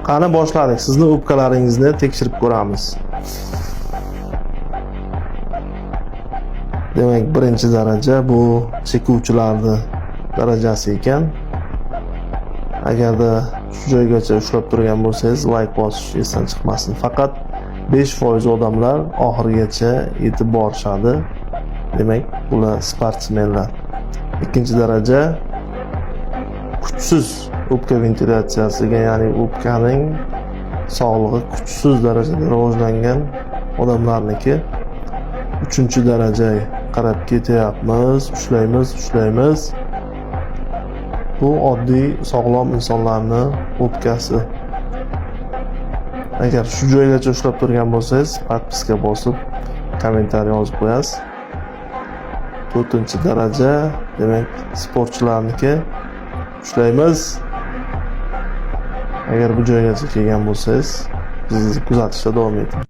Qani boshladik. Sizni o'pkalaringizni tekshirib ko'ramiz. Demak, birinchi daraja bu chekuvchilarning darajasi ekan. Agarda shu joygacha ushlab turgan bo'lsangiz, like bosish esdan chiqmasin. Faqat 5% odamlar oxirigacha yetib borishadi. Demak, bular sportsmenlar. Ikkinchi daraja kuchsiz o'pka ventilyatsiyasiga, ya'ni o'pkaning sog'lig'i kuchsiz darajada rivojlangan odamlarniki. Uchinchi darajaga qarab ketyapmiz, ushlaymiz. Bu oddiy sog'lom insonlarning o'pkasi. Agar shu joygacha ushlab turgan bo'lsangiz, podpiska bosib, kommentariy yozib qo'yasiz. 4-daraja, demak, sportchilarniki. Ushlaymiz. Agar bu joygacha kelgan bo'lsangiz, bizni kuzatishda davom eting.